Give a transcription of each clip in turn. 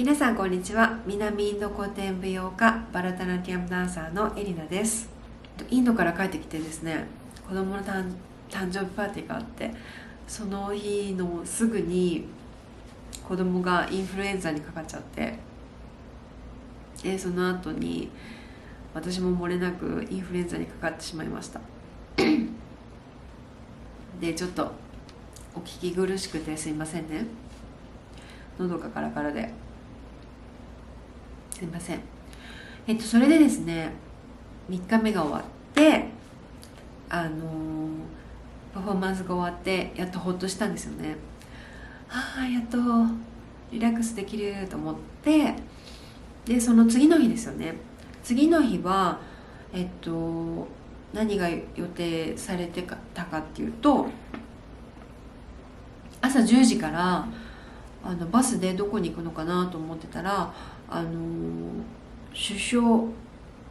皆さんこんにちは。南インド古典舞踊家バラタナティアムダンサーのエリナです。インドから帰ってきてですね、子供の誕生日パーティーがあって、その日のすぐに子供がインフルエンザにかかっちゃって、でその後に私も漏れなくインフルエンザにかかってしまいましたでちょっとお聞き苦しくてすいませんね。喉がカラカラですいません。それでですね、3日目が終わってパフォーマンスが終わってやっとほっとしたんですよね。やっとリラックスできると思って、でその次の日ですよね。次の日は何が予定されてたかっていうと、朝10時からバスでどこに行くのかなと思ってたら、首相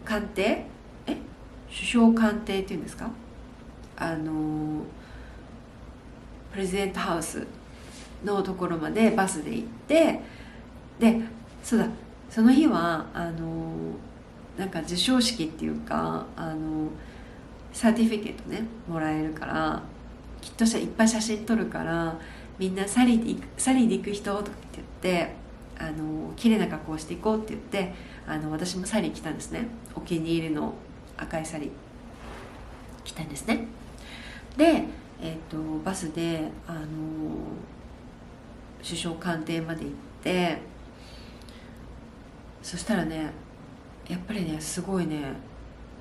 官邸っていうんですか、プレジデントハウスのところまでバスで行って、でそうだ、その日はなんか授賞式っていうかサーティフィケートねもらえるから、きっといっぱい写真撮るから、みんなサリーで行く人とかって言って、綺麗な格好をしていこうって言って、私もサリー着たんですね。お気に入りの赤いサリー着たんですね。で、バスで、首相官邸まで行って、そしたらね、やっぱりねすごいね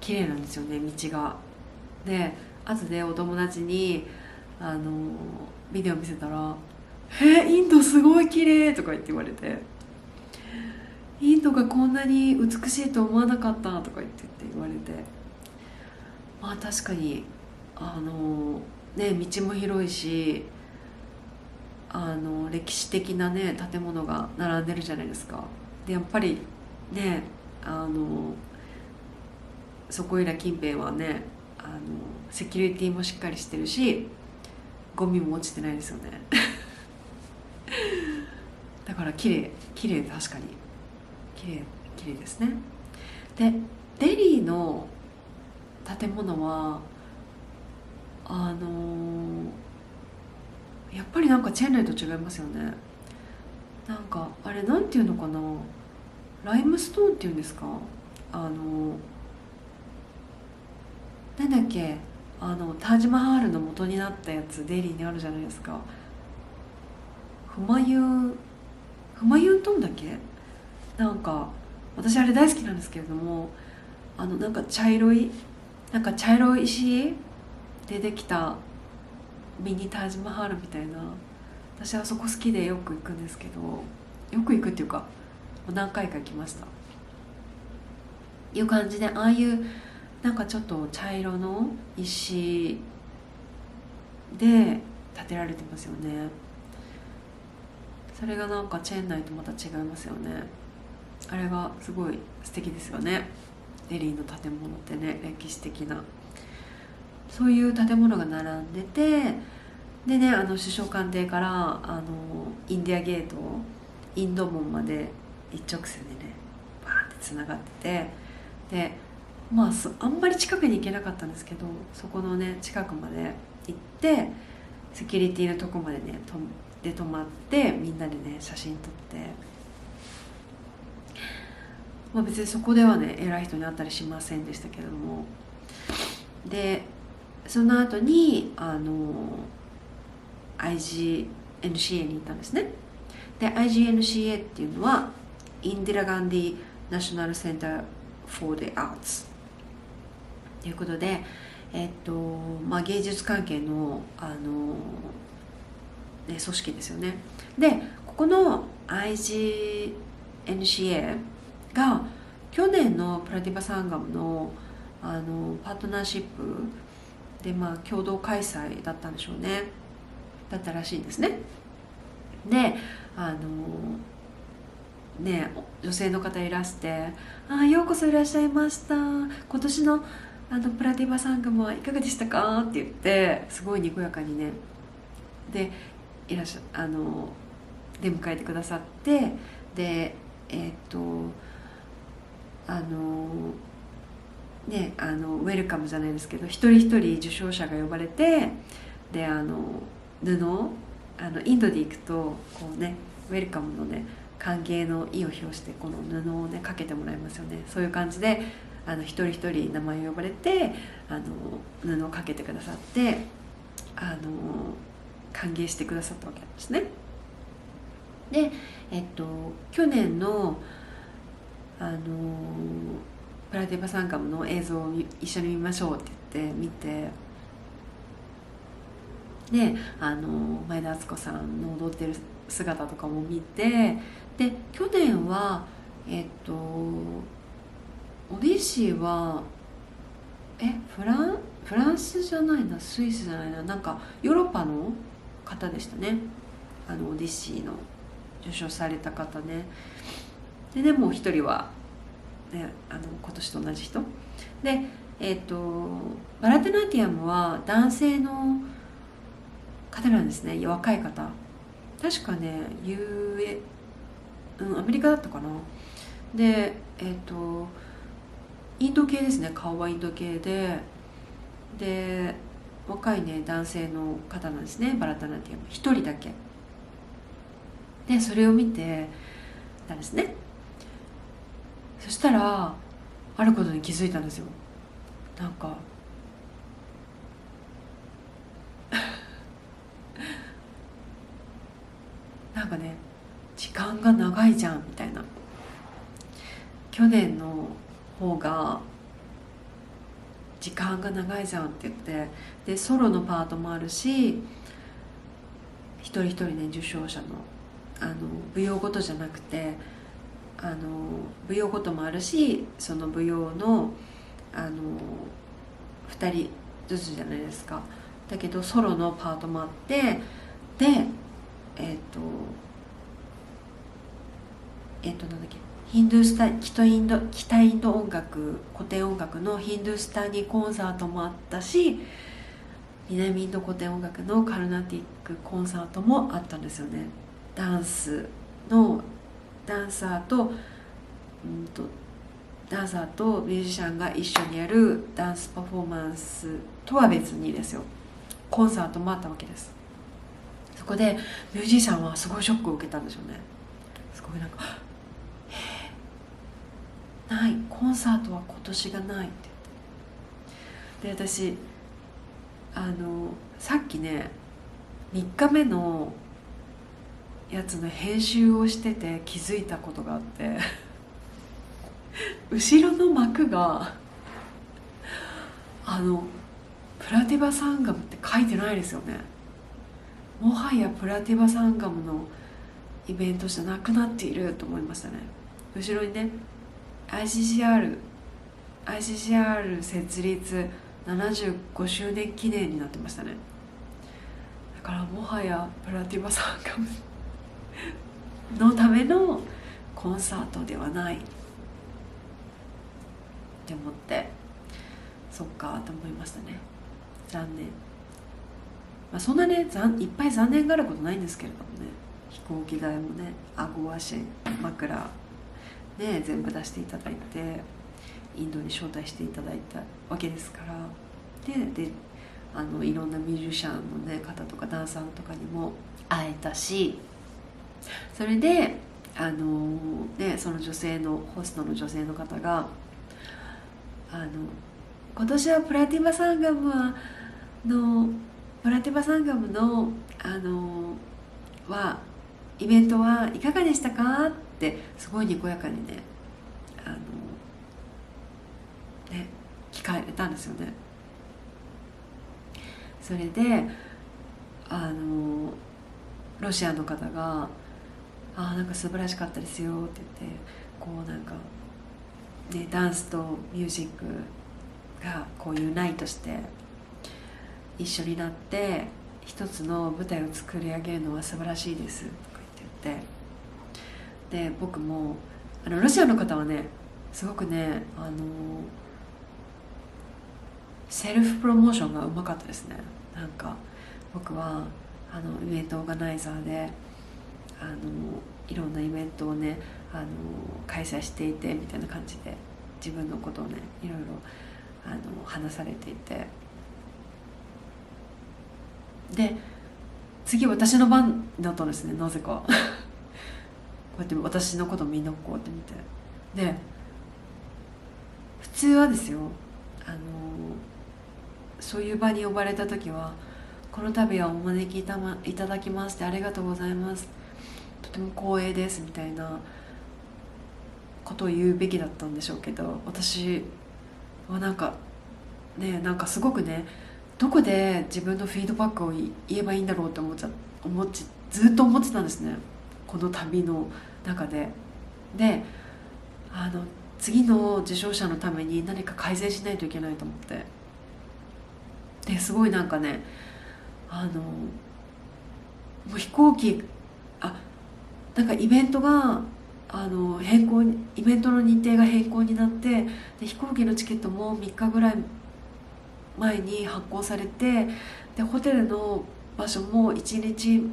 綺麗なんですよね、道が。で後でお友達にビデオ見せたら「インドすごい綺麗」とか言って言われて「インドがこんなに美しいと思わなかった」とか言われて、まあ確かに道も広いし、歴史的なね建物が並んでるじゃないですか。でやっぱりねそこいら近辺はねセキュリティもしっかりしてるし、ゴミも落ちてないですよねだから綺麗確かに綺麗ですね。でデリーの建物はやっぱりなんかチェンナイと違いますよね。なんかあれなんていうのかな、ライムストーンっていうんですか、なんだっけ、タージマハールの元になったやつデリーにあるじゃないですか。フマユントンだっけ、なんか私あれ大好きなんですけれども、なんか茶色い石でできたミニタージマハールみたいな、私はそこ好きでよく行くんですけど、よく行くっていうか何回か行きましたいう感じで、ああいうなんかちょっと茶色の石で建てられてますよね。それがなんかチェンナイとまた違いますよね。あれがすごい素敵ですよね。デリーの建物ってね、歴史的なそういう建物が並んでて、でね首相官邸からインディアゲート、インド門まで一直線でねバーンってつながってて、でまああんまり近くに行けなかったんですけど、そこのね近くまで行って、セキュリティのとこまでね泊まって、みんなでね写真撮って、まあ別にそこではね偉い人に会ったりしませんでしたけれども、でその後にIGNCA に行ったんですね。で IGNCA っていうのはインディラ・ガンディ・ナショナル・センター・フォー・デ・アーツということで、芸術関係の、組織ですよね。でここの IGNCA が去年のプラティバサンガムのパートナーシップで、共同開催だったんでしょうね。だったらしいんですね。で女性の方いらして、ようこそいらっしゃいました、今年のプラティバサンガムはいかがでしたかって言って、すごいにこやかにねでいらっしゃ出迎えてくださって、であのね、ウェルカムじゃないですけど、一人一人受賞者が呼ばれて、で布インドで行くとこうね、ウェルカムのね、歓迎の意を表してこの布をねかけてもらいますよね。そういう感じで一人一人名前を呼ばれて布をかけてくださって、歓迎してくださったわけなんですね。で、去年のプラティバサンガムの映像を一緒に見ましょうって言って見て、で前田敦子さんの踊ってる姿とかも見て、で去年はオディッシーはフランスじゃないな、スイスじゃないな、なんかヨーロッパの方でしたね、オディッシーの受賞された方ね。でもう一人は、ね、今年と同じ人で、バラテナティアムは男性の方なんですね。若い方、確かねアメリカだったかな。でインド系ですね。顔はインド系で若いね男性の方なんですね。バラテナティアム一人だけで、それを見てたんですね。そしたらあることに気づいたんですよ。なんかなんかね、時間が長いじゃんみたいな。去年の方が時間が長いじゃんって言って、でソロのパートもあるし、一人一人ね受賞者の舞踊ごとじゃなくて舞踊ごともあるし、その舞踊の2人ずつじゃないですか。だけどソロのパートもあって、でなんだっけ、ヒンドゥースタ北インド音楽、古典音楽のヒンドゥースターニーコンサートもあったし、南インド古典音楽のカルナティックコンサートもあったんですよね。ダンサーとダンサーとミュージシャンが一緒にやるダンスパフォーマンスとは別にですよ、コンサートもあったわけです。そこでミュージシャンはすごいショックを受けたんでしょうね。すごいなんかない、コンサートは今年がないって言って、で私さっきね3日目のやつの編集をしてて気づいたことがあって後ろの幕がプラティバサンガムって書いてないですよね。もはやプラティバサンガムのイベントじゃなくなっていると思いましたね。後ろにね ICCR 設立75周年記念になってましたね。だからもはやプラティバサンガムのためのコンサートではないって思って、そっかと思いましたね。残念。そんなねいっぱい残念があることないんですけれどもね、飛行機代もね、顎足枕ね全部出していただいてインドに招待していただいたわけですから、でいろんなミュージシャンの、ね、方とかダンサーとかにも会えたし、それでその女性のホストの女性の方が今年はプラティバサンガムのイベントはいかがでしたかってすごいにこやかにね聞かれたんですよね。それでロシアの方がなんか素晴らしかったですよって言って、こうなんかねダンスとミュージックがこうユナイトして一緒になって一つの舞台を作り上げるのは素晴らしいですとか言って、で僕もロシアの方はねすごくねセルフプロモーションがうまかったですね。なんか僕はイベントオーガナイザーでいろんなイベントをね開催していてみたいな感じで自分のことをねいろいろ話されていて、で次私の番だったんですね、なぜかこうやって私のことをみんなこうやって見て、で普通はですよ、そういう場に呼ばれた時はこの度はお招きいただきましてありがとうございます、とても光栄ですみたいなことを言うべきだったんでしょうけど、私はなんかすごくね、どこで自分のフィードバックを言えばいいんだろうってずっと思ってたんですね、この旅の中で。で次の受賞者のために何か改善しないといけないと思って、ですごいなんかねもう飛行機なんかイベントがイベントの日程が変更になって、で飛行機のチケットも3日ぐらい前に発行されて、でホテルの場所も1日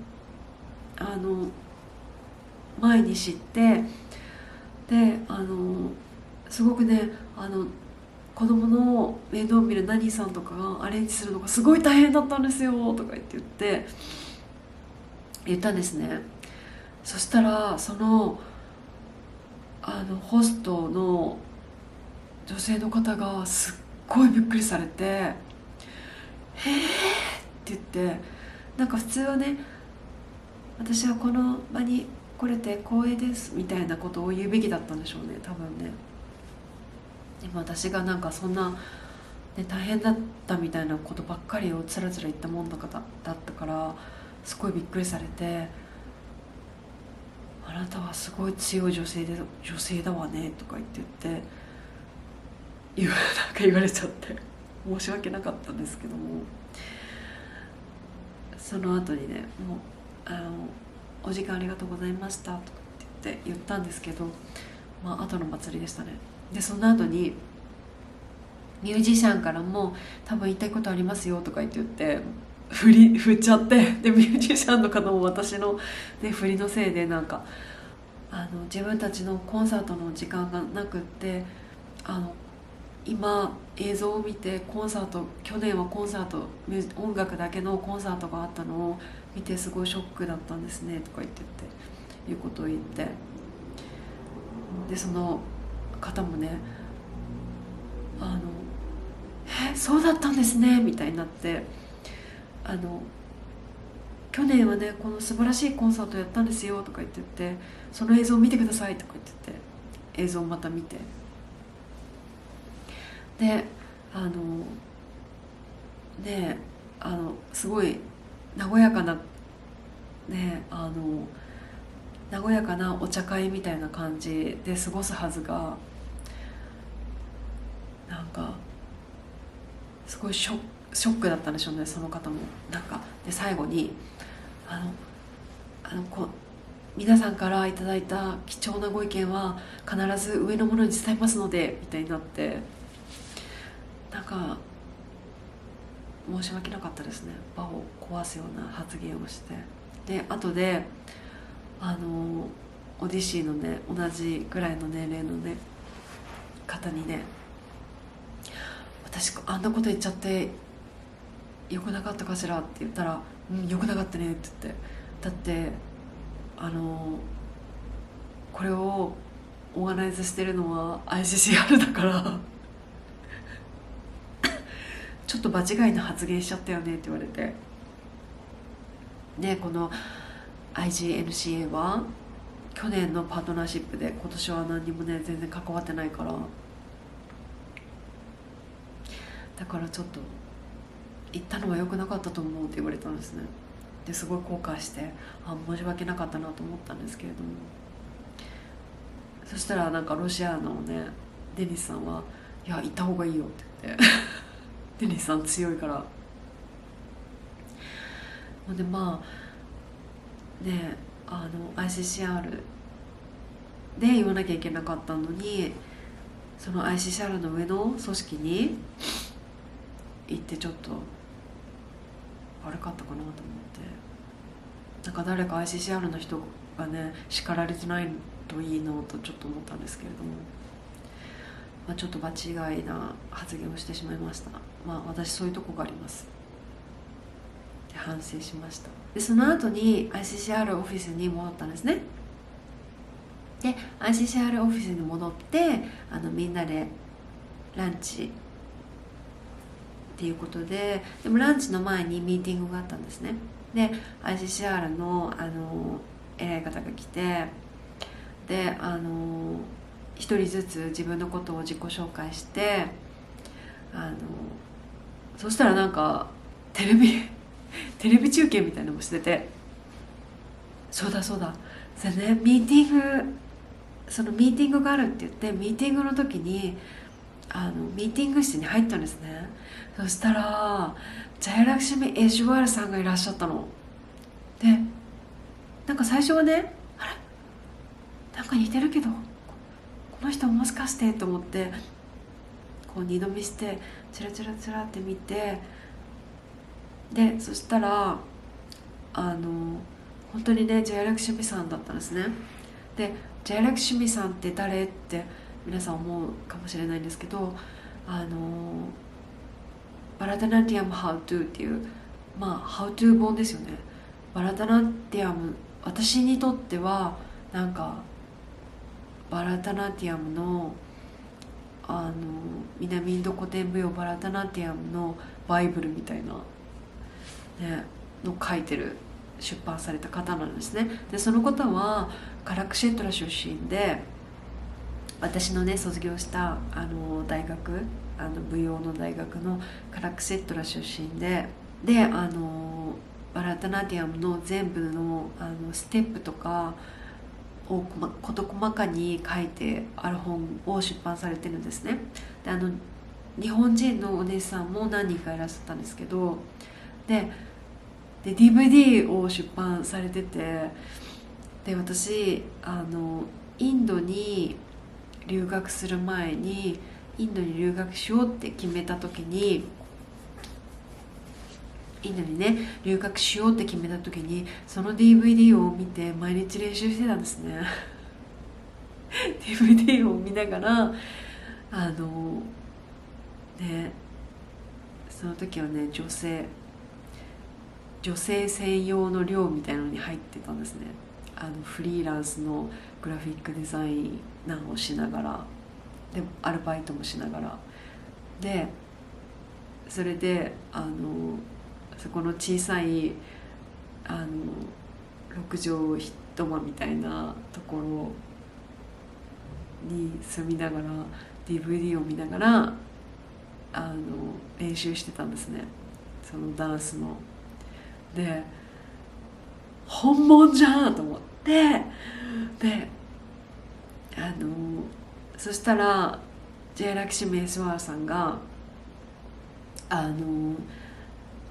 前に知って、ですごくね子供の面倒を見るナニーさんとかがアレンジするのがすごい大変だったんですよとか言ったんですね。そしたらそのホストの女性の方がすっごいびっくりされて「へえ」って言って、なんか普通はね私はこの場に来れて光栄ですみたいなことを言うべきだったんでしょうね、多分ね。でも私がなんかそんな、ね、大変だったみたいなことばっかりをつらつら言ったもんだったからすごいびっくりされて「あなたはすごい強い女性だわね」とか言ってなんか言われちゃって申し訳なかったんですけども、その後にねもうお時間ありがとうございましたとかって言ったんですけど、後の祭りでしたね。でその後にミュージシャンからも多分言いたいことありますよとか言って振っちゃって、でミュージシャンの方も私の、ね、振りのせいでなんか自分たちのコンサートの時間がなくって今映像を見て去年はコンサート音楽だけのコンサートがあったのを見てすごいショックだったんですねとかいうことを言って、でその方もねそうだったんですねみたいになって、去年はねこの素晴らしいコンサートやったんですよとか言ってその映像を見てくださいとか言って映像をまた見て、ですごい和やかな和やかなお茶会みたいな感じで過ごすはずが、なんかすごいショックだったんでしょうね、その方も。なんかで最後に皆さんからいただいた貴重なご意見は必ず上の者に伝えますのでみたいになって、なんか申し訳なかったですね、場を壊すような発言をして。で後でオディシーのね同じぐらいの年齢のね方にね「私あんなこと言っちゃってよくなかったかしら?」って言ったら「うんよくなかったね」って言って、だってこれをオーガナイズしてるのは ICCR だからちょっと場違いな発言しちゃったよねって言われて、でこの IGNCA は去年のパートナーシップで今年は何にもね全然関わってないから、だからちょっと言ったのは良くなかったと思うって言われたんですね。ですごい後悔して申し訳なかったなと思ったんですけれども、そしたらなんかロシアのねデニスさんは「いや行った方がいいよ」って言ってデニスさん強いから。でねICCR で言わなきゃいけなかったのに、その ICCR の上の組織に行ってちょっと悪かったかなと思って、なんか誰か ICCR の人がね叱られてないといいなとちょっと思ったんですけれども、ちょっと場違いな発言をしてしまいました。私そういうとこがありますで反省しました。でその後に ICCR オフィスに戻ったんですね。で ICCR オフィスに戻ってみんなでランチっていうことで、でもランチの前にミーティングがあったんですね。で ICCR の偉い方が来て、で一人ずつ自分のことを自己紹介して、そしたらなんかテレビ中継みたいなのもしてて、そうだそれね、そのミーティングがあるって言って、ミーティングの時にミーティング室に入ったんですね。そしたらジャイラクシミ・エジュワールさんがいらっしゃったので、なんか最初はね、あれなんか似てるけどこの人もしかしてと思ってこう二度見してチラチラチラって見て、でそしたら本当にねジャイラクシミさんだったんですね。でジャイラクシミさんって誰って皆さん思うかもしれないんですけど、バラタナティアムハウトゥーっていうハウトゥー本ですよね。バラタナティアム、私にとってはなんかバラタナティアムの南インド古典舞踊バラタナティアムのバイブルみたいな、ね、の書いてる出版された方なんですね。でその方はカラクシェトラ出身で、私のね卒業した大学舞踊の大学のカラクセットラ出身で、バラタナティアムの全部のステップとかを事細かに書いてある本を出版されてるんですね。で日本人のお姉さんも何人かいらっしゃったんですけど、で DVD を出版されてて、で私インドに留学する前にインドに留学しようって決めた時に、インドにね留学しようって決めた時にその DVD を見て毎日練習してたんですねDVD を見ながらね、その時はね女性専用の寮みたいなのに入ってたんですね。フリーランスのグラフィックデザイナーをしながら、でアルバイトもしながらで、それでそこの小さい6畳一間みたいなところに住みながら DVD を見ながら練習してたんですね、そのダンスの。で本物じゃんと思って、でそしたらジェイラキシメースワーさんが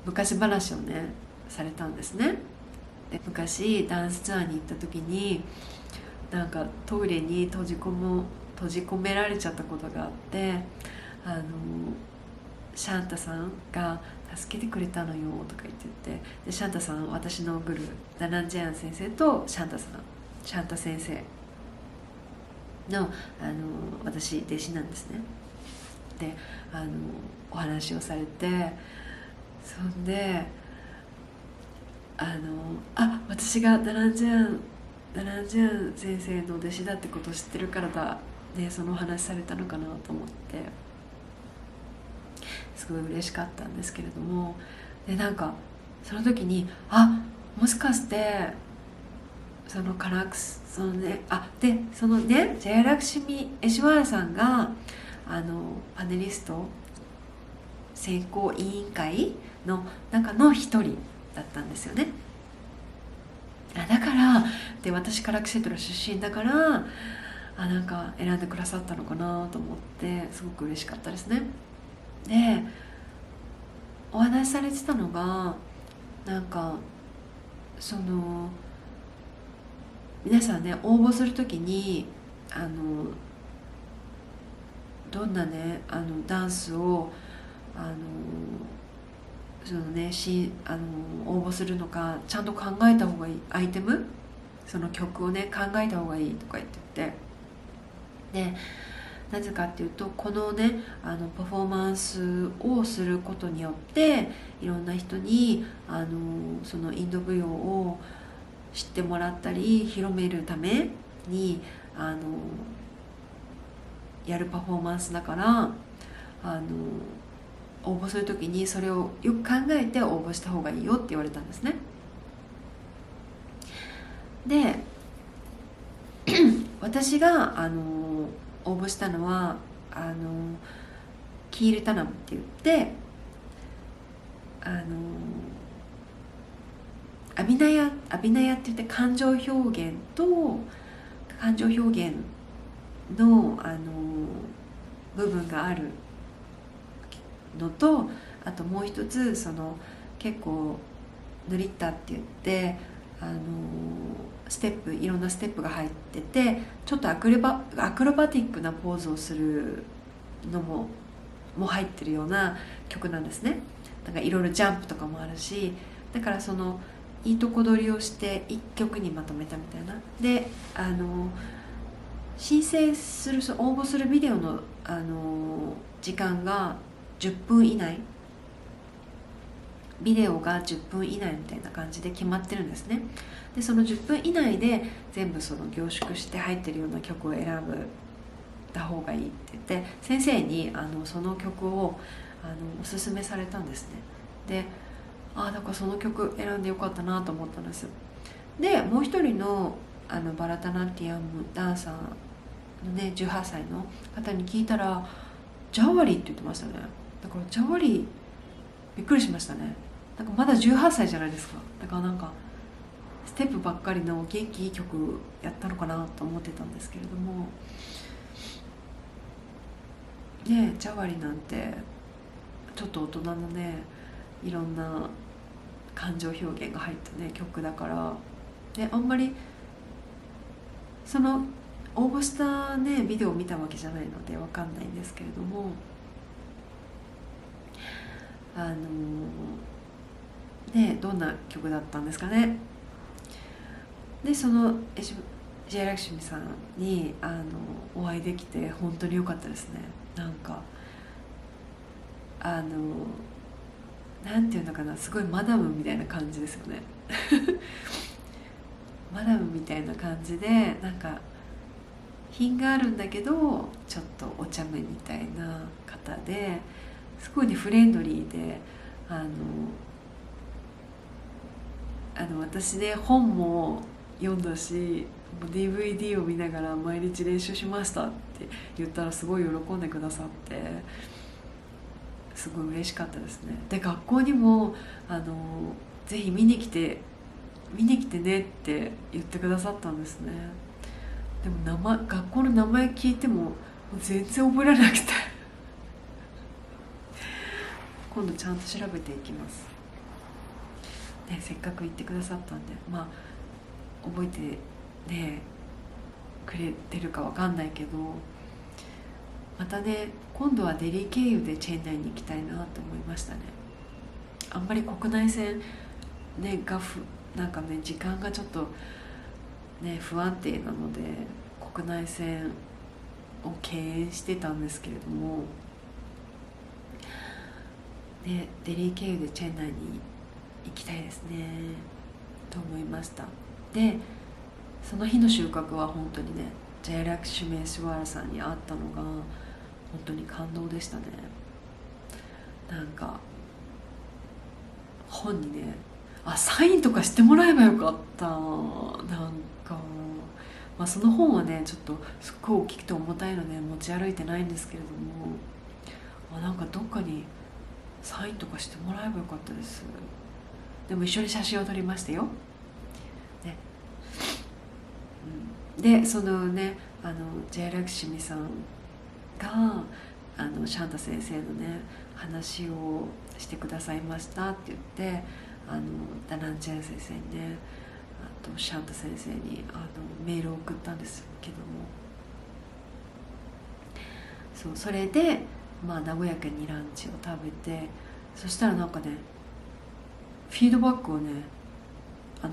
昔話をねされたんですね。で昔ダンスツアーに行った時になんかトイレに閉じ込められちゃったことがあって、シャンタさんが助けてくれたのよとか言ってて、でシャンタさん私のグルダナンジェアン先生とシャンタ先生の私弟子なんですね。でお話をされて、そんで私がダナンジェアン先生の弟子だってことを知ってるからだ、ね、そのお話されたのかなと思ってすごい嬉しかったんですけれども、でなんかその時にもしかしてそのジェイラクシミ・エシュワラさんがパネリスト選考委員会の中の一人だったんですよね。だからで私カラクセトラ出身だからなんか選んでくださったのかなと思ってすごく嬉しかったですね。でお話しされてたのがなんかその皆さんね応募するときにどんなねダンスを応募するのかちゃんと考えた方がいいアイテムその曲をね考えた方がいいとか言ってて、でなぜかっていうと、このねパフォーマンスをすることによっていろんな人にそのインド舞踊を知ってもらったり広めるためにやるパフォーマンスだから、応募するときにそれをよく考えて応募した方がいいよって言われたんですね。で私が応募したのはキールタナムって言ってアビナヤって言って感情表現の部分があるのと、あともう一つその結構ヌリッタって言ってステップ、いろんなステップが入ってて、ちょっとアクロバティックなポーズをするのも入ってるような曲なんですね。なんかいろいろジャンプとかもあるし、だからそのいいとこ取りをして一曲にまとめたみたいな。で申請する応募するビデオの、時間が10分以内、ビデオが10分以内みたいな感じで決まってるんですね。でその10分以内で全部その凝縮して入ってるような曲を選ぶた方がいいって言って先生にその曲をおすすめされたんですね。でだからその曲選んでよかったなと思ったんです。でもう一人のバラタナティアムダンサーのね18歳の方に聞いたらジャワリって言ってましたね。だからジャワリびっくりしましたね。なんかまだ18歳じゃないですか。だからなんかステップばっかりの元気いい曲やったのかなと思ってたんですけれどもね、ジャワリなんてちょっと大人のねいろんな感情表現が入ったね曲だから、であんまりその応募したねビデオを見たわけじゃないのでわかんないんですけれども、ねどんな曲だったんですかね。でそのジェラクシミさんにお会いできて本当に良かったですね。なんかなんていうのかな、すごいマダムみたいな感じですよねマダムみたいな感じで、なんか品があるんだけどちょっとお茶目みたいな方ですごいねフレンドリーで私ね本も読んだし DVD を見ながら毎日練習しましたって言ったらすごい喜んでくださってすごい嬉しかったですね。で学校にもぜひ見に来てねって言ってくださったんですね。でも学校の名前聞いても全然覚えられなくて今度ちゃんと調べていきます、ね、せっかく言ってくださったんで覚えてねくれてるかわかんないけど、またね今度はデリー経由でチェンナイに行きたいなと思いましたね。あんまり国内線ねなんかね時間がちょっとね不安定なので国内線を敬遠してたんですけれども、ね、デリー経由でチェンナイに行きたいですねと思いました。でその日の収穫は本当にねジャイラクシュメーシュワーラさんに会ったのが本当に感動でしたね。なんか本にねサインとかしてもらえばよかった。なんかその本はねちょっとすっごい大きくて重たいので持ち歩いてないんですけれども、なんかどっかにサインとかしてもらえばよかったです。でも一緒に写真を撮りましたよ、ねでそのねジェイラクシミさんがシャンタ先生のね話をしてくださいましたって言ってダナンジェン先生にねシャンタ先生にメールを送ったんですけども、それで和やかにランチを食べて、そしたらなんかねフィードバックをね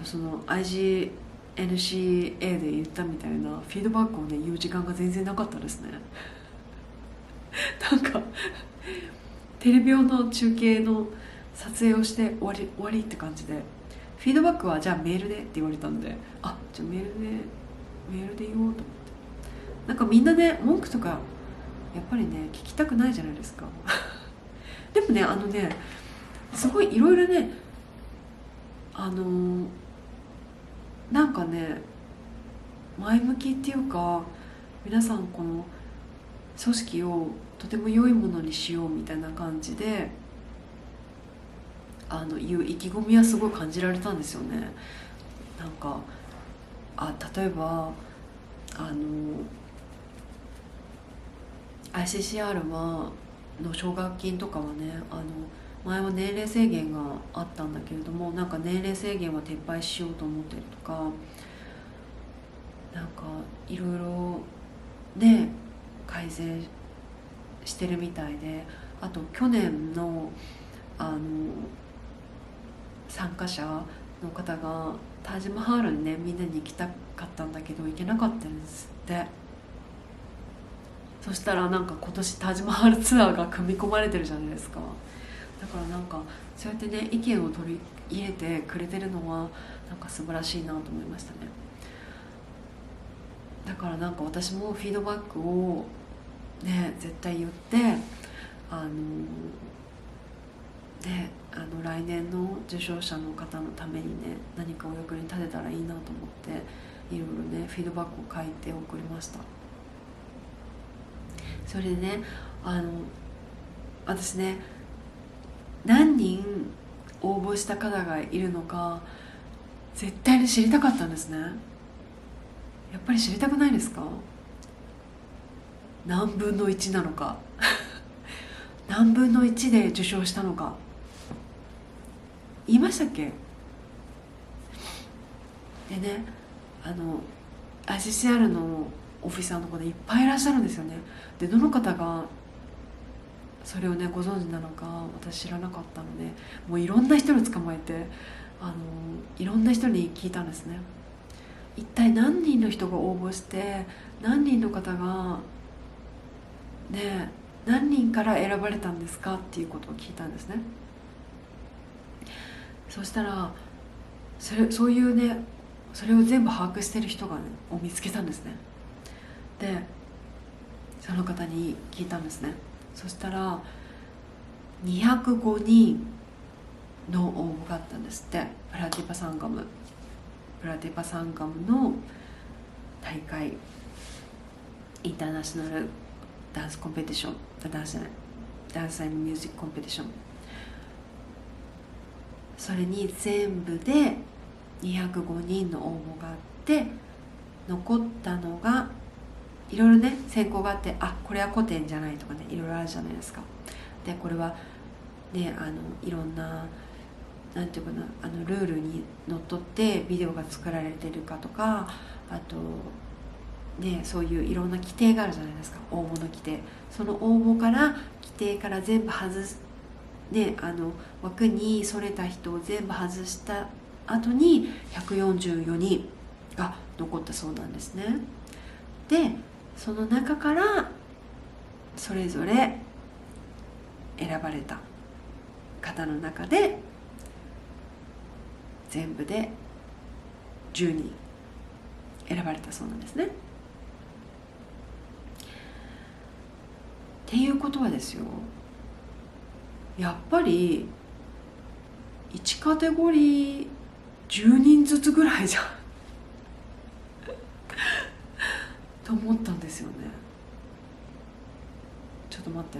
その IG NCA で言ったみたいなフィードバックをね言う時間が全然なかったですね。なんかテレビ用の中継の撮影をして終わりって感じで、フィードバックはじゃあメールでって言われたんで、あ、じゃあメールで言おうと思って。なんかみんなね文句とかやっぱりね聞きたくないじゃないですか。でもねすごいいろいろねなんかね前向きっていうか、皆さんこの組織をとても良いものにしようみたいな感じでいう意気込みはすごい感じられたんですよね。なんか例えばICCR の奨学金とかはね前は年齢制限があったんだけれども、なんか年齢制限は撤廃しようと思ってるとか、なんかいろいろね改善してるみたいで、あと去年の参加者の方がタージマハールにねみんなに行きたかったんだけど行けなかったんですって。そしたらなんか今年タージマハールツアーが組み込まれてるじゃないですか。だからなんかそうやってね意見を取り入れてくれてるのはなんか素晴らしいなと思いましたね。だからなんか私もフィードバックをね絶対言って来年の受賞者の方のためにね何かお役に立てたらいいなと思っていろいろねフィードバックを書いて送りました。それでね私ね何人応募した方がいるのか絶対に知りたかったんですね。やっぱり知りたくないですか？何分の1なのか何分の1で受賞したのか言いましたっけ？でねICCR のオフィサーの子でいっぱいいらっしゃるんですよね。でどの方がそれをねご存知なのか私知らなかったので、もういろんな人に捕まえていろんな人に聞いたんですね。一体何人の人が応募して何人の方がね何人から選ばれたんですかっていうことを聞いたんですね。そしたらそういうねそれを全部把握してる人が、ね、を見つけたんですね。でその方に聞いたんですね。そしたら205人の応募があったんですって。プラティパサンガムの大会、インターナショナルダンスコンペティション、ダンス&ミュージックコンペティション、それに全部で205人の応募があって、残ったのがいろいろね選考があって、これは古典じゃないとかねいろいろあるじゃないですか。でこれはねいろんななんていうかなルールにのっとってビデオが作られてるかとか、あとねそういういろんな規定があるじゃないですか、応募の規定。その応募から規定から全部外すね枠にそれた人を全部外した後に144人が残ったそうなんですね。でその中からそれぞれ選ばれた方の中で全部で10人選ばれたそうなんですね。っていうことはですよ、やっぱり1カテゴリー10人ずつぐらいじゃんと思ったんですよね。ちょっと待って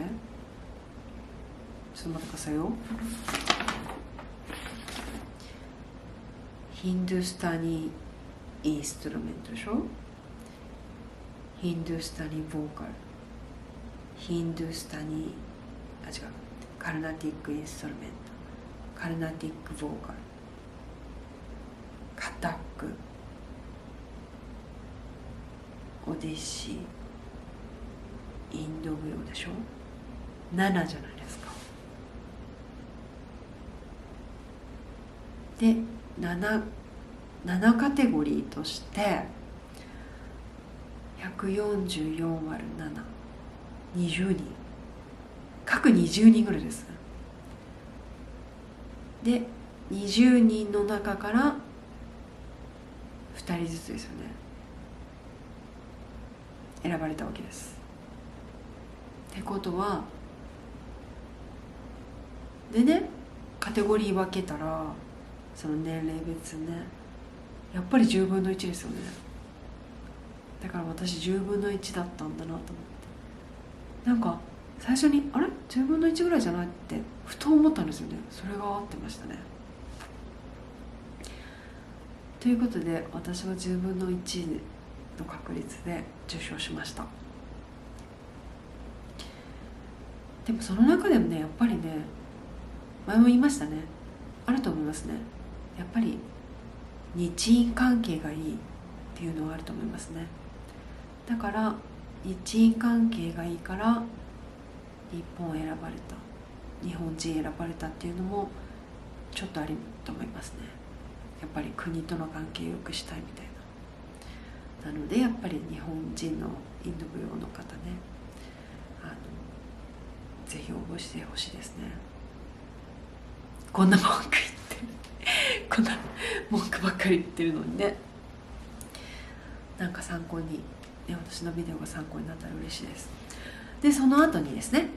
くださいよ。ヒンドゥースタニーインストゥルメントでしょ、ヒンドゥースタニーボーカル、ヒンドゥースタニーカルナティックインストゥルメント、カルナティックボーカル、カタック、オディシー、インド舞踊でしょ、7じゃないですか。で7 7カテゴリーとして144割る7、20人、各20人ぐらいです。で20人の中から2人ずつですよね、選ばれたわけです。ってことはでね、カテゴリー分けたらその年齢別ね、やっぱり10分の1ですよね。だから私10分の1だったんだなと思って、なんか最初にあれ10分の1ぐらいじゃないってふと思ったんですよね。それが合ってましたね。ということで私は10分の1の確率で受賞しました。でもその中でもね、やっぱりね、前も言いましたね、あると思いますね。やっぱり日印関係がいいっていうのはあると思いますね。だから日印関係がいいから日本を選ばれた、日本人選ばれたっていうのもちょっとあると思いますね。やっぱり国との関係を良くしたいみたいな。なのでやっぱり日本人のインド舞踊の方ね、ぜひ応募してほしいですね。こんな文句言ってこんな文句ばっかり言ってるのにね、なんか参考に、ね、私のビデオが参考になったら嬉しいです。でその後にですね、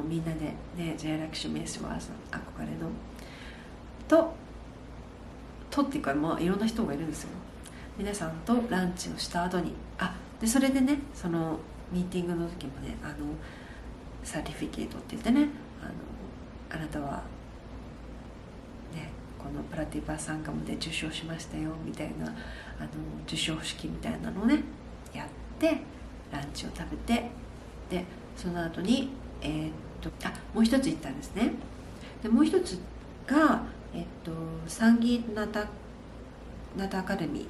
みんなでね、ジェイラクシュ・メイスワーさん憧れのとっていうか、まあいろんな人がいるんですよ。皆さんとランチをした後にでそれでね、そのミーティングの時もね、サーティフィケートって言ってね、あなたはねこのプラティパサンガムで受賞しましたよみたいな受賞式みたいなのをねやって、ランチを食べて、でその後にもう一つ行ったんですね。でもう一つがサンギーナタアカデミー。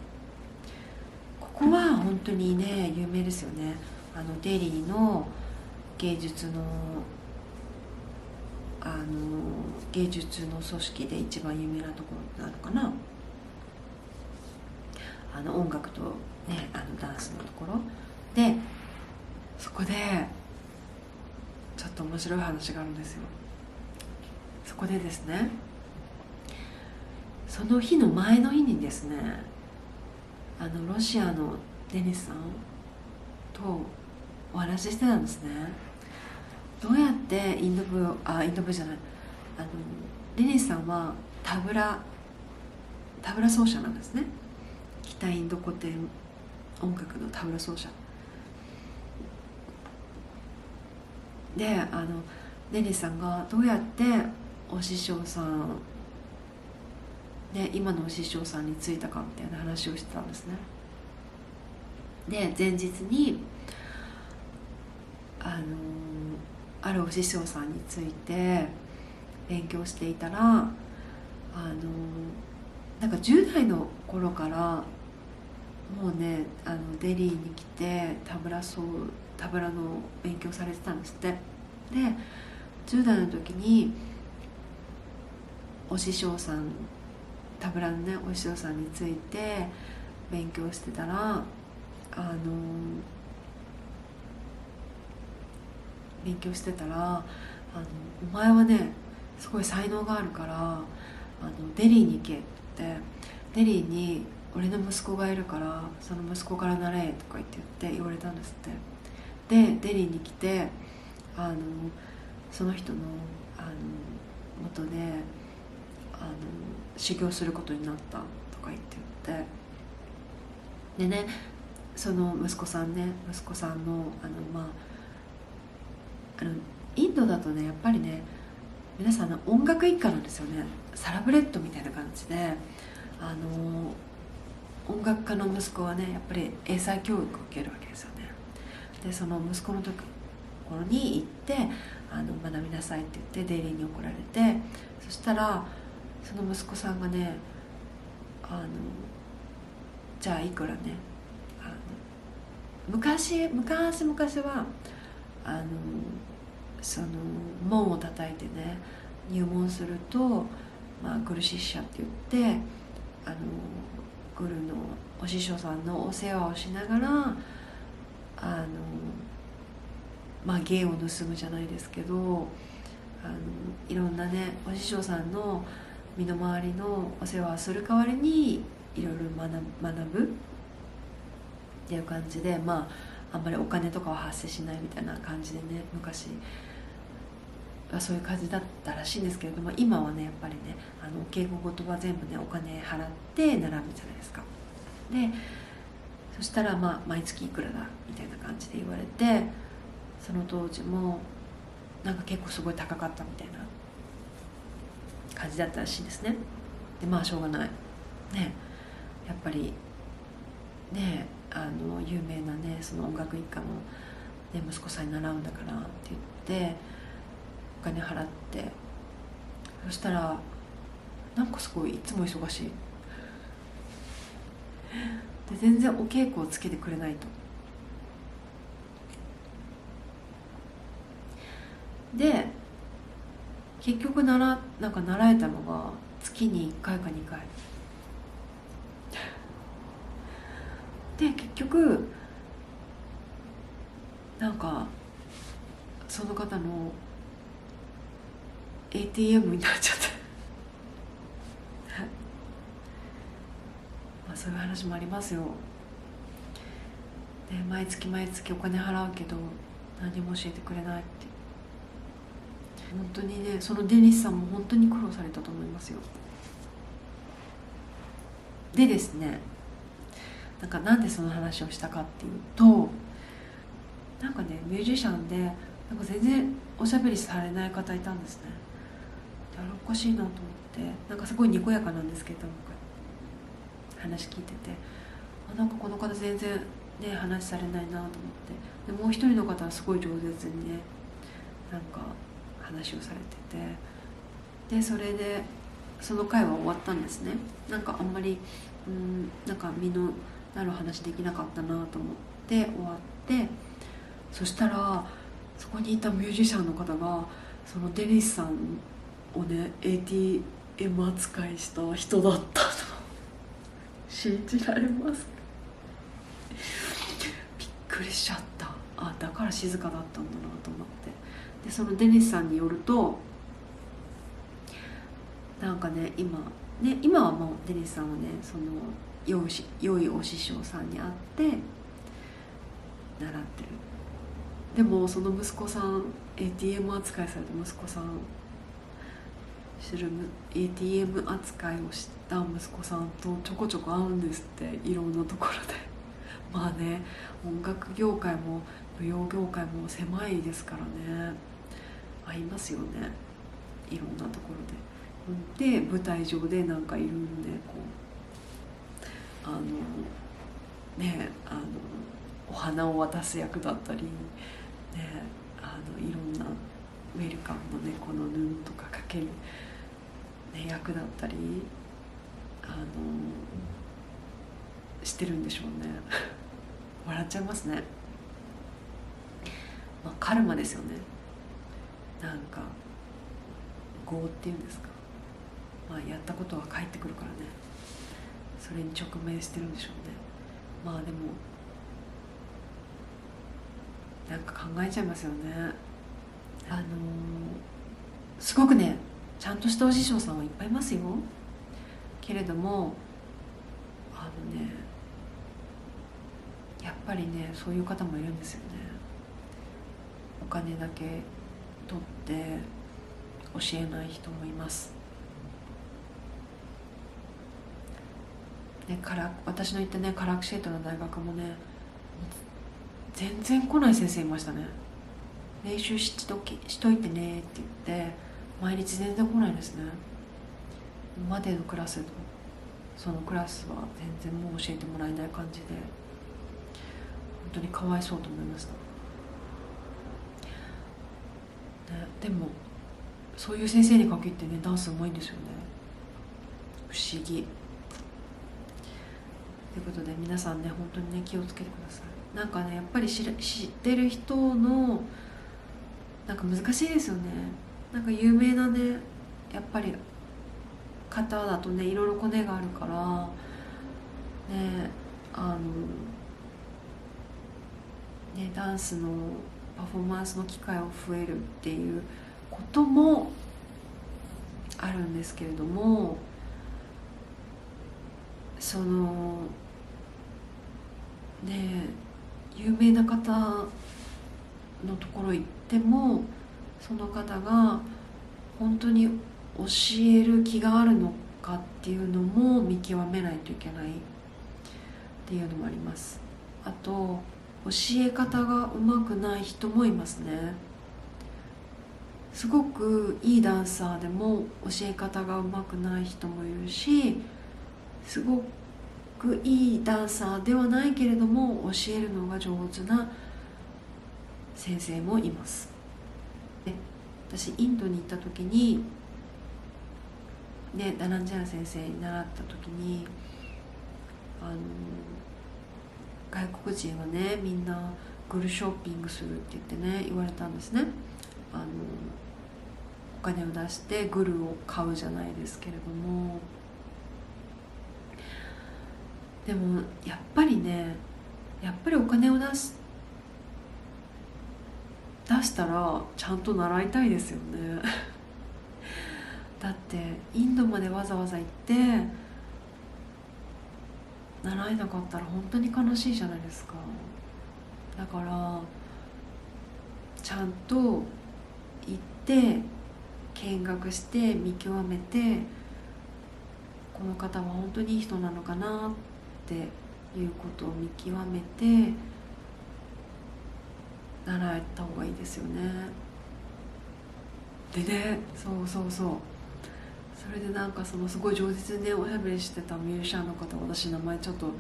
ここは本当にね有名ですよね。デリーの芸術の組織で一番有名なところなのかな。音楽とねダンスのところで、そこでちょっと面白い話があるんですよ。そこでですね、その日の前の日にですね、ロシアのデニスさんとお話ししてたんですね。どうやってインド舞じゃない、デニスさんはタブラ奏者なんですね。北インド古典音楽のタブラ奏者で、デニスさんがどうやってお師匠さんで今のお師匠さんに就いたかみたいな話をしてたんですね。で前日にあるお師匠さんについて勉強していたら、なんか10代の頃からもうねデリーに来てタブラの勉強されてたんですって。で10代の時にお師匠さん、タブラのねお師匠さんについて勉強してたらお前はねすごい才能があるからデリーに行けって、デリーに俺の息子がいるからその息子からなれとか言われたんですって。でデリーに来てその人の元で修行することになったとか言ってでね、その息子さんのインドだとねやっぱりね皆さん音楽一家なんですよね。サラブレッドみたいな感じで音楽家の息子はねやっぱり英才教育を受けるわけですよね。でその息子のところに行って学びなさいって言ってデイリーに怒られて、そしたらその息子さんがねじゃあいくらね昔はその門を叩いてね入門すると、グルシッシャって言ってクルのお師匠さんのお世話をしながら芸を盗むじゃないですけど、いろんなねお師匠さんの身の回りのお世話をする代わりにいろいろ学ぶっていう感じで、あんまりお金とかは発生しないみたいな感じでね、昔はそういう感じだったらしいんですけれども、今はねやっぱりねお稽古事は全部ねお金払って習うじゃないですか。でそしたら毎月いくらだみたいな感じで言われて、その当時もなんか結構すごい高かったみたいな感じだったらしいですね。でしょうがないね、やっぱりね有名なねその音楽一家の、ね、息子さんに習うんだからって言ってお金払って、そしたらなんかすごいいつも忙しいで全然お稽古をつけてくれないと。で結局なんか習えたのが月に1回か2回で、結局なんかその方の ATM になっちゃってそういう話もありますよ。で毎月毎月お金払うけど何も教えてくれないって。本当にね、そのデニスさんも本当に苦労されたと思いますよ。でですね、なんでその話をしたかっていうと、なんかねミュージシャンでなんか全然おしゃべりされない方いたんですね。であれおかしいなと思って、なんかすごいにこやかなんですけど話聞いてて、なんかこの方全然ね話されないなと思って、でもう一人の方はすごい上手にねなんか話をされてて、でそれでその会は終わったんですね。なんかあんまりなんか身のなる話できなかったなと思って終わって、そしたらそこにいたミュージシャンの方がそのデニスさんをね ATM 扱いした人だったの信じられます？びっくりしちゃった。だから静かだったんだなと思って。でそのデニスさんによると、なんかね今はもうデニスさんはねその良いお師匠さんに会って習ってる。でもその息子さん ATM 扱いされた息子さんATM 扱いをした息子さんとちょこちょこ会うんですって、いろんなところで。ね、音楽業界も舞踊業界も狭いですからね、会いますよね、いろんなところで。で舞台上でなんかいろいろねこうお花を渡す役だったり、ね、いろんなウェルカムのねこのヌンとかかける、ね、役だったりしてるんでしょうね笑っちゃいますね。カルマですよね。なんか業っていうんですか、やったことは返ってくるからね、それに直面してるんでしょうね。でもなんか考えちゃいますよね。すごくねちゃんとしたお師匠さんはいっぱいいますよ。けれどもやっぱりねそういう方もいるんですよね。お金だけ取って教えない人もいます。私の行ったねカラクシェートの大学もね全然来ない先生いましたね。練習しといてねって言って毎日全然来ないですね。までのクラスのそのクラスは全然もう教えてもらえない感じで、本当にかわいそうと思いました、ね。でもそういう先生に限ってねダンスうまいんですよね、不思議。ということで皆さんね本当にね気をつけてください。なんかねやっぱり知ってる人のなんか難しいですよね。なんか有名なねやっぱり方だとねいろいろコネがあるからねダンスのパフォーマンスの機会を増えるっていうこともあるんですけれども、そのね有名な方のところ行っても、その方が本当に教える気があるのかっていうのも見極めないといけないっていうのもあります。あと教え方がうまくない人もいますね。すごくいいダンサーでも教え方がうまくない人もいるし、すごくいいダンサーではないけれども教えるのが上手な先生もいます。で、私インドに行った時にダナンジャン先生に習った時に、外国人はねみんなグルショッピングするって言ってね言われたんですね。お金を出してグルを買うじゃないですけれども、でもやっぱりお金を出したらちゃんと習いたいですよねだってインドまでわざわざ行って習えなかったら本当に悲しいじゃないですか。だからちゃんと行って見学して見極めて、この方は本当にいい人なのかなっていうことを見極めて習えた方がいいですよね。でね、それでそのすごい上手にねおしゃべりしてたミュージシャンの方、私名前ちょっと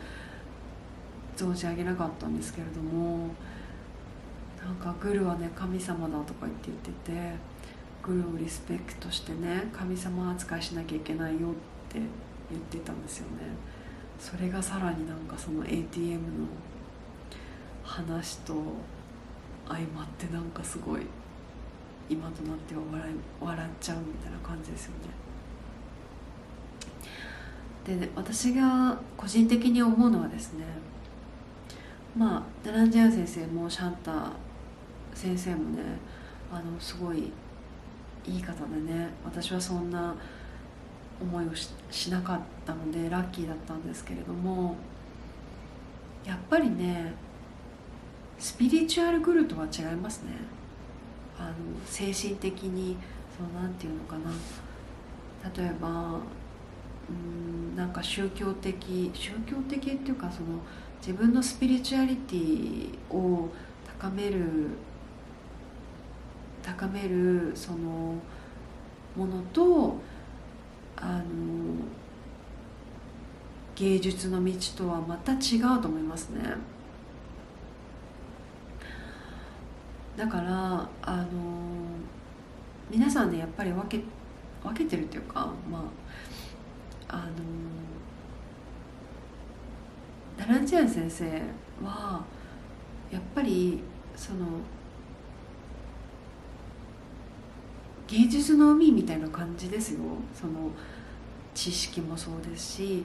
存じ上げなかったんですけれども、グルはね神様だとか言ってて、グルをリスペクトしてね神様扱いしなきゃいけないよって言ってたんですよね。それがさらにその ATM の話と相まってすごい今となっては笑っちゃうみたいな感じですよね。で、私が個人的に思うのはですね、ダナンジャン先生もシャンタ先生もねすごいいい方でね、私はそんな思いを しなかったのでラッキーだったんですけれども、やっぱりねスピリチュアルグルとは違いますね。精神的になんていうのかな、例えば宗教的っていうか、自分のスピリチュアリティを高めるそのものと芸術の道とはまた違うと思いますね。だから皆さんねやっぱり分けてるというか、ダランジャン先生はやっぱり芸術の海みたいな感じですよ。その知識もそうですし、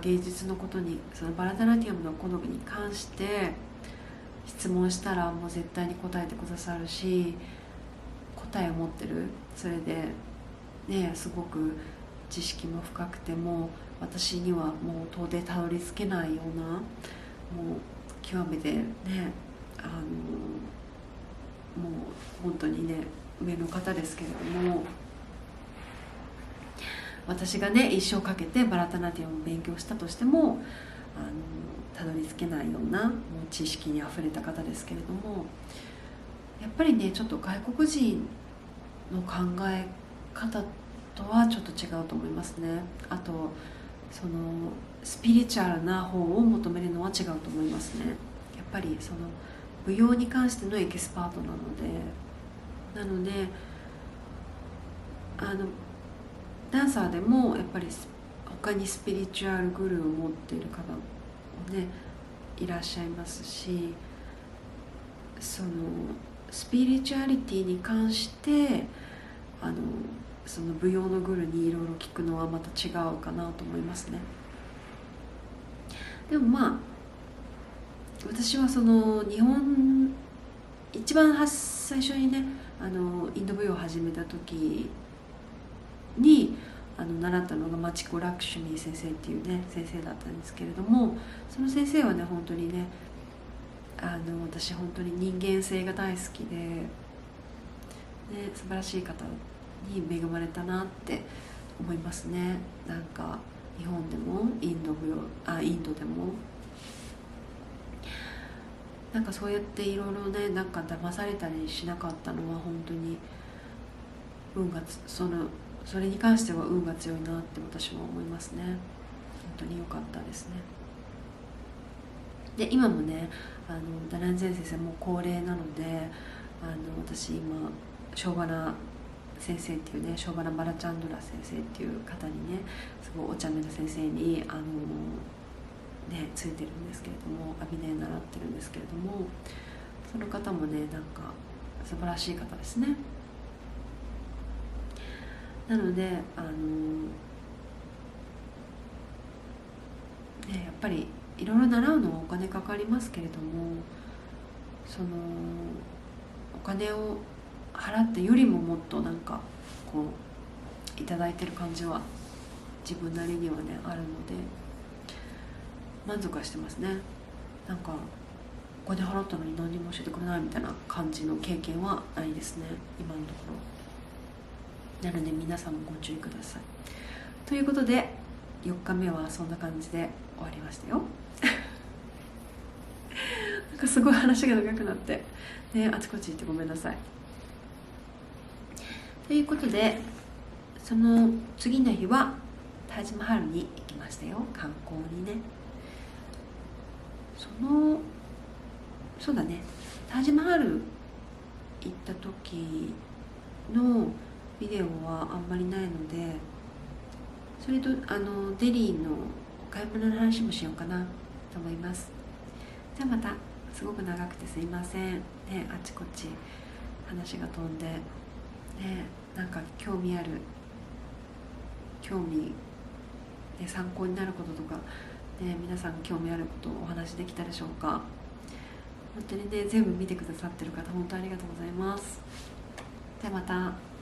芸術のことにバラタナティアムの好みに関して質問したらもう絶対に答えてくださるし、答えを持ってる。それでねすごく知識も深くても私にはもう到底たどり着けないような、もう極めてねもう本当にね上の方ですけれども、私がね一生かけてバラタナティアムを勉強したとしてもたどり着けないようなもう知識にあふれた方ですけれども、やっぱりねちょっと外国人の考え方とはちょっと違うと思いますね。あとスピリチュアルな方を求めるのは違うと思いますね。やっぱり舞踊に関してのエキスパートなのでダンサーでもやっぱり他にスピリチュアルグルーを持っている方もねいらっしゃいますし、スピリチュアリティに関して舞踊のグルにいろいろ聞くのはまた違うかなと思いますね。でもまあ私はその日本一番最初にねインド舞踊を始めた時に習ったのがマチコ・ラクシュミー先生っていうね先生だったんですけれども、その先生はね本当にね私本当に人間性が大好きで、ね、素晴らしい方に恵まれたなって思いますね。なんか日本でもインドでもなんかそうやっていろいろねなんか騙されたりしなかったのは本当にそれに関しては運が強いなって私は思いますね。本当に良かったですね。で今もねダナンゼン先生も高齢なので私今ショーバナ先生っていうねショーバナ・バラチャンドラ先生っていう方にねすごいお茶目な先生についてるんですけれども、アビネ習ってるんですけれども、その方もねなんか素晴らしい方ですね。なのでやっぱりいろいろ習うのはお金かかりますけれども、そのお金を払ってよりももっとなんかこういただいてる感じは自分なりにはねあるので満足はしてますね。なんかお金払ったのに何も教えてくれないみたいな感じの経験はないですね今のところ。なので皆さんもご注意ください。ということで4日目はそんな感じで終わりましたよなんかすごい話が長くなってね、あちこち行ってごめんなさい。ということでその次の日はタージマハルに行きましたよ、観光にね。そうだね、タージマハル行った時のビデオはあんまりないので、それとデリーのお買い物の話もしようかなと思います。じゃあまた。すごく長くてすいませんね、あちこち話が飛んでね、なんか興味、参考になることとか、ね、皆さんが興味あることをお話できたでしょうか。本当にね全部見てくださってる方本当ありがとうございます。ではまた。